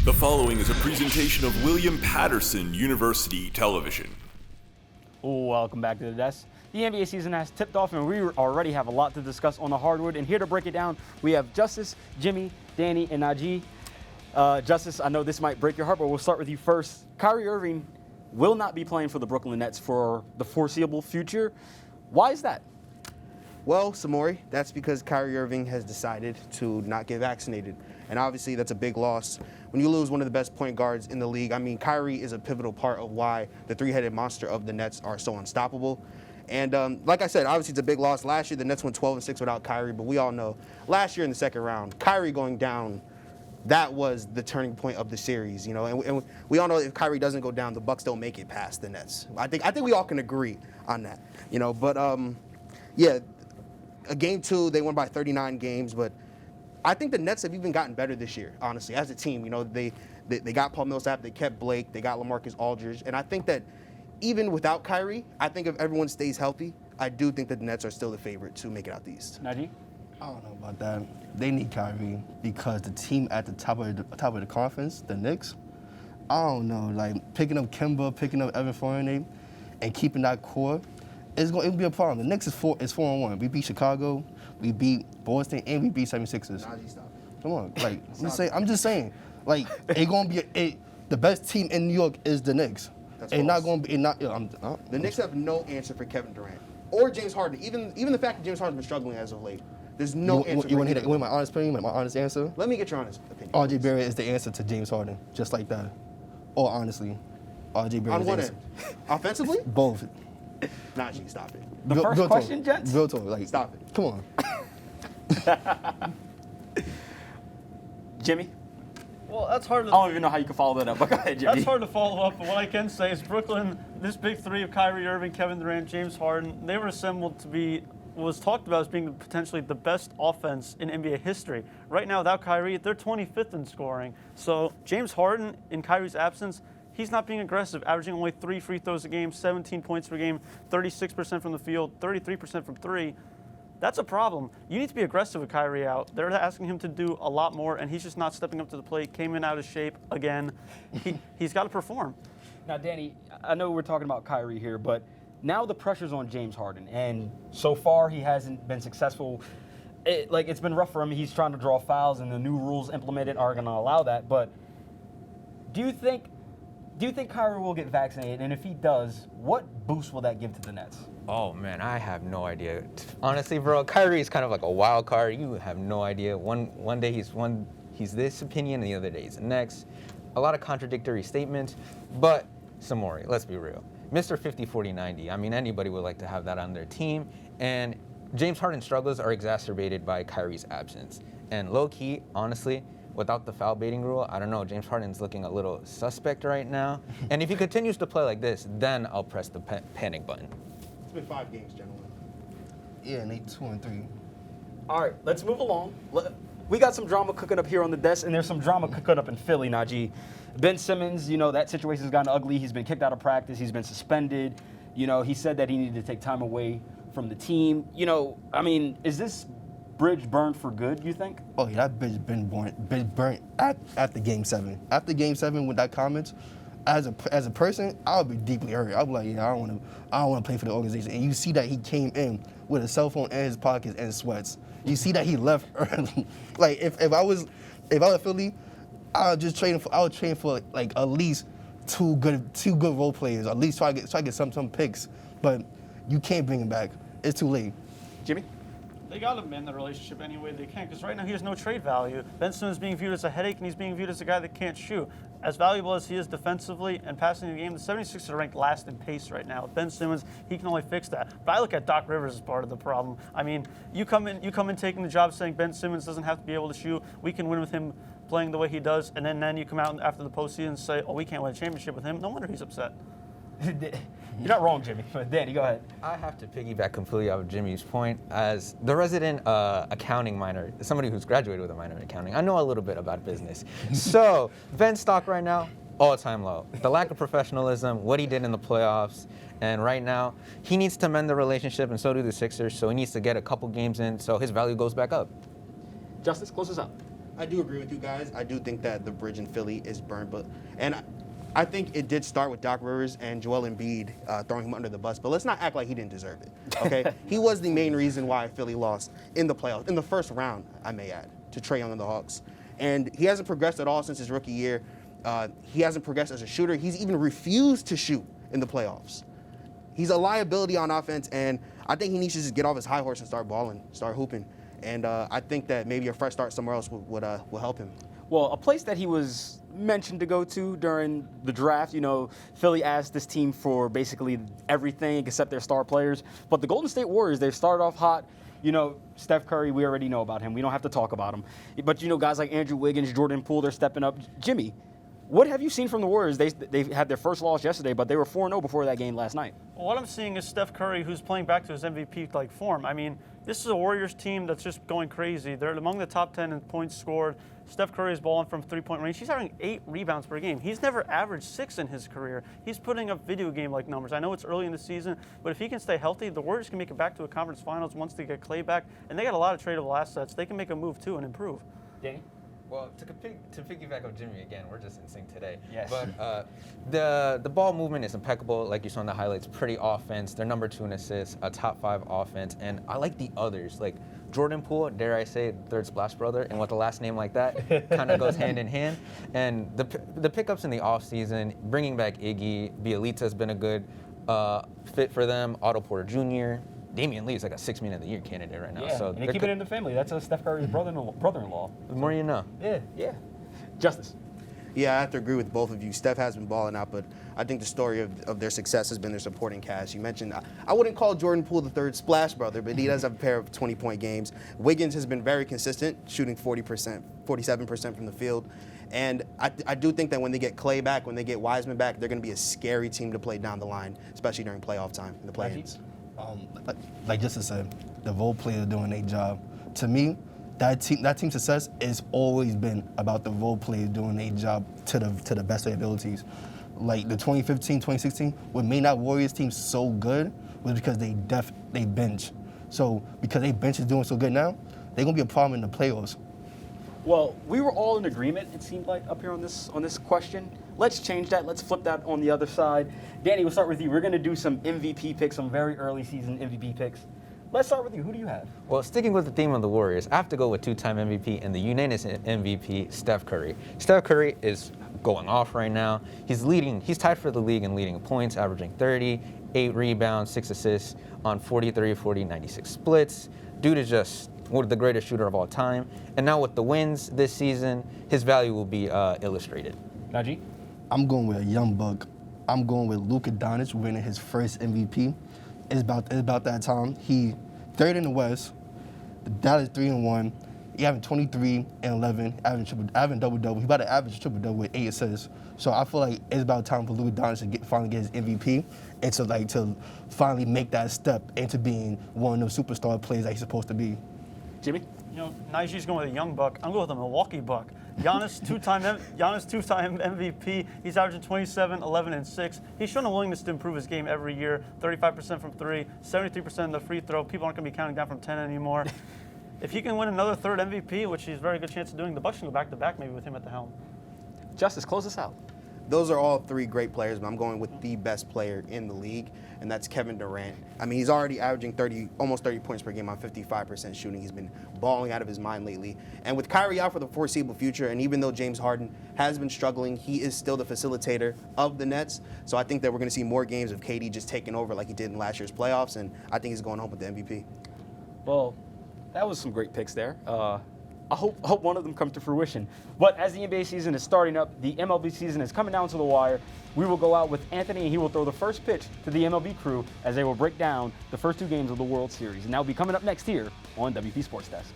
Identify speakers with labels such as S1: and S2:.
S1: The following is a presentation of William Patterson University Television.
S2: Welcome back to the desk. The NBA season has tipped off, and we already have a lot to discuss on the hardwood. And here to break it down, we have Justis, Jimmy, Danny, and Nijee. Justis, I know this might break your heart, but we'll start with you first. Kyrie Irving will not be playing for the Brooklyn Nets for the foreseeable future. Why is that?
S3: Well, Samory, that's because Kyrie Irving has decided to not get vaccinated. And obviously, that's a big loss. When you lose one of the best point guards in the league, I mean, Kyrie is a pivotal part of why the three-headed monster of the Nets are so unstoppable. And like I said, obviously, it's a big loss. Last year, the Nets went 12-6 without Kyrie, but we all know last year in the second round, Kyrie going down, that was the turning point of the series, you know. And we all know if Kyrie doesn't go down, the Bucks don't make it past the Nets. I think we all can agree on that, you know. But yeah, a game two, they won by 39 games, but I think the Nets have even gotten better this year, honestly, as a team. You know, they got Paul Millsap, they kept Blake, they got LaMarcus Aldridge, and I think that even without Kyrie, I think if everyone stays healthy, I do think that the Nets are still the favorite to make it out the East.
S2: Nijee?
S4: I don't know about that. They need Kyrie because the team at the top of the conference, the Knicks, I don't know, like picking up Kemba, picking up Evan Fournier, and keeping that core, it'll be a problem. The Knicks is 4-1. We beat Chicago, we beat Boston, and we beat 76ers.
S3: Nijee, stop it.
S4: Come on, like I'm just saying, like it's gonna be the best team in New York is the Knicks.
S3: That's
S4: and
S3: false.
S4: not gonna be
S3: The Knicks have no answer for Kevin Durant or James Harden. Even the fact that James Harden's been struggling as of late, there's no answer.
S4: You want to
S3: for
S4: hear my honest opinion, my honest answer?
S3: Let me get your honest opinion.
S4: RJ Barrett is the answer to James Harden, just like that. Or honestly, RJ Barrett
S3: On
S4: is
S3: one
S4: the
S3: end,
S4: answer.
S3: offensively,
S4: Both.
S3: Najee, stop it.
S2: The first question, gents?
S4: Real talk, like
S3: Stop it.
S4: Come on.
S2: Jimmy?
S5: Well, that's hard
S2: I
S5: to.
S2: don't even know how you can follow that up, but go ahead, Jimmy.
S5: That's hard to follow up. But what I can say is Brooklyn, this big three of Kyrie Irving, Kevin Durant, James Harden, they were assembled to be was talked about as being potentially the best offense in NBA history. Right now, without Kyrie, they're 25th in scoring. So James Harden, in Kyrie's absence, he's not being aggressive, averaging only 3 free throws a game, 17 points per game, 36% from the field, 33% from three. That's a problem. You need to be aggressive with Kyrie out. They're asking him to do a lot more, and he's just not stepping up to the plate. Came in out of shape again. He's got to perform.
S2: Now, Danny, I know we're talking about Kyrie here, but now the pressure's on James Harden, and so far he hasn't been successful. It's been rough for him. He's trying to draw fouls, and the new rules implemented are going to allow that. But do you think Kyrie will get vaccinated? And if he does, what boost will that give to the Nets?
S6: Oh man, I have no idea. Honestly, bro, Kyrie is kind of like a wild card. You have no idea. One day he's this opinion, and the other day he's the next. A lot of contradictory statements. But Samory, let's be real. Mr. 50-40-90. I mean, anybody would like to have that on their team. And James Harden's struggles are exacerbated by Kyrie's absence. And low key, honestly, without the foul baiting rule, I don't know, James Harden's looking a little suspect right now. And if he continues to play like this, then I'll press the panic button.
S3: It's been 5 games, gentlemen.
S4: Yeah, and they 2-3.
S2: All right, let's move along. We got some drama cooking up here on the desk, and there's some drama cooking up in Philly, Nijee. Ben Simmons, you know, that situation's gotten ugly. He's been kicked out of practice. He's been suspended. You know, he said that he needed to take time away from the team. You know, I mean, is this bridge burned for good, you think?
S4: Oh yeah, that bitch been burnt after Game 7. After Game 7 with that comment, as a person, I would be deeply hurt. I'd be like, yeah, I don't want to play for the organization. And you see that he came in with a cell phone in his pockets and sweats. You see that he left early. Like if I was Philly, I would train for like at least two good role players. At least try to get some picks. But you can't bring him back. It's too late.
S2: Jimmy?
S5: They got to mend the relationship any way they can, because right now he has no trade value. Ben Simmons is being viewed as a headache, and he's being viewed as a guy that can't shoot. As valuable as he is defensively and passing the game, the 76ers are ranked last in pace right now. With Ben Simmons, he can only fix that. But I look at Doc Rivers as part of the problem. I mean, you come in taking the job saying Ben Simmons doesn't have to be able to shoot. We can win with him playing the way he does, and then you come out after the postseason and say, oh, we can't win a championship with him. No wonder he's upset.
S2: You're not wrong, Jimmy. But Danny, go ahead.
S6: I have to piggyback completely off of Jimmy's point. As the resident accounting minor, somebody who's graduated with a minor in accounting, I know a little bit about business. So, Ben's stock right now, all-time low. The lack of professionalism, what he did in the playoffs, and right now, he needs to mend the relationship, and so do the Sixers, so he needs to get a couple games in so his value goes back up.
S2: Justis, close us up.
S3: I do agree with you guys. I do think that the bridge in Philly is burned, and I think it did start with Doc Rivers and Joel Embiid throwing him under the bus. But let's not act like he didn't deserve it. Okay, he was the main reason why Philly lost in the playoffs, in the first round, I may add, to Trae Young and the Hawks. And he hasn't progressed at all since his rookie year. He hasn't progressed as a shooter. He's even refused to shoot in the playoffs. He's a liability on offense, and I think he needs to just get off his high horse and start balling, start hooping. And I think that maybe a fresh start somewhere else will help him.
S2: Well, a place that he was mentioned to go to during the draft, Philly asked this team for basically everything except their star players. But the Golden State Warriors, they've started off hot. Steph Curry, we already know about him. We don't have to talk about him. But, guys like Andrew Wiggins, Jordan Poole, they're stepping up. Jimmy, what have you seen from the Warriors? They had their first loss yesterday, but they were 4-0 before that game last night.
S5: Well, what I'm seeing is Steph Curry, who's playing back to his MVP-like form. I mean, this is a Warriors team that's just going crazy. They're among the top 10 in points scored. Steph Curry is balling from three-point range. He's having 8 rebounds per game. He's never averaged 6 in his career. He's putting up video game-like numbers. I know it's early in the season, but if he can stay healthy, the Warriors can make it back to a conference finals once they get Clay back. And they got a lot of tradable assets. They can make a move, too, and improve.
S2: Danny?
S6: Well, to piggyback on Jimmy again, we're just in sync today.
S2: Yes.
S6: But the ball movement is impeccable, like you saw in the highlights. Pretty offense. They're number 2 in assists, a top 5 offense, and I like the others. Like Jordan Poole, dare I say, third splash brother, and with a last name like that, kind of goes hand in hand. And the pickups in the offseason, bringing back Iggy, Bielitsa's been a good fit for them. Otto Porter Jr. Damian Lee is like a 6 Man of the Year candidate right now.
S2: Yeah,
S6: So
S2: and they keep it in the family. That's Steph Curry's brother-in-law.
S6: The more you know.
S2: Yeah. Justis.
S3: Yeah, I have to agree with both of you. Steph has been balling out, but I think the story of their success has been their supporting cast. You mentioned, I wouldn't call Jordan Poole the third splash brother, but he does have a pair of 20-point games. Wiggins has been very consistent, shooting 47% from the field. And I do think that when they get Clay back, when they get Wiseman back, they're going to be a scary team to play down the line, especially during playoff time in the play-ins.
S4: Like Justin said, the role players doing their job. To me, that team success has always been about the role players doing their job to the best of their abilities. Like the 2015, 2016, what made that Warriors team so good was because they bench. So because they bench is doing so good now, they're gonna be a problem in the playoffs.
S2: Well, we were all in agreement, it seemed like, up here on this question. Let's change that. Let's flip that on the other side. Danny, we'll start with you. We're going to do some MVP picks, some very early season MVP picks. Let's start with you. Who do you have?
S6: Well, sticking with the theme of the Warriors, I have to go with 2-time MVP and the unanimous MVP, Steph Curry. Steph Curry is going off right now. He's tied for the league in leading points, averaging 30, 8 rebounds, 6 assists on 43, 40, 96 splits. Dude is just the greatest shooter of all time. And now with the wins this season, his value will be illustrated.
S2: Nijee?
S4: I'm going with a young buck. I'm going with Luka Doncic winning his first MVP. It's about that time. He third in the West. The Dallas 3-1. He having 23 and 11, having double-double. He's about to average triple-double with 8 assists. So I feel like it's about time for Luka Doncic to finally get his MVP and to finally make that step into being one of those superstar players that he's supposed to be.
S2: Jimmy?
S5: Nijee's going with a young buck. I'm going with a Milwaukee buck. Llanos, two-time MVP. He's averaging 27, 11, and 6. He's shown a willingness to improve his game every year. 35% from 3, 73% in the free throw. People aren't going to be counting down from 10 anymore. If he can win another third MVP, which he's a very good chance of doing, the Bucks can go back-to-back maybe with him at the helm.
S2: Justis, close us out.
S3: Those are all 3 great players, but I'm going with the best player in the league, and that's Kevin Durant. I mean, he's already averaging almost 30 points per game on 55% shooting. He's been balling out of his mind lately. And with Kyrie out for the foreseeable future, and even though James Harden has been struggling, he is still the facilitator of the Nets. So I think that we're going to see more games of KD just taking over like he did in last year's playoffs, and I think he's going home with the MVP.
S2: Well, that was some great picks there. I hope one of them comes to fruition. But as the NBA season is starting up, the MLB season is coming down to the wire. We will go out with Anthony, and he will throw the first pitch to the MLB crew as they will break down the first 2 games of the World Series. And that will be coming up next here on WP Sports Desk.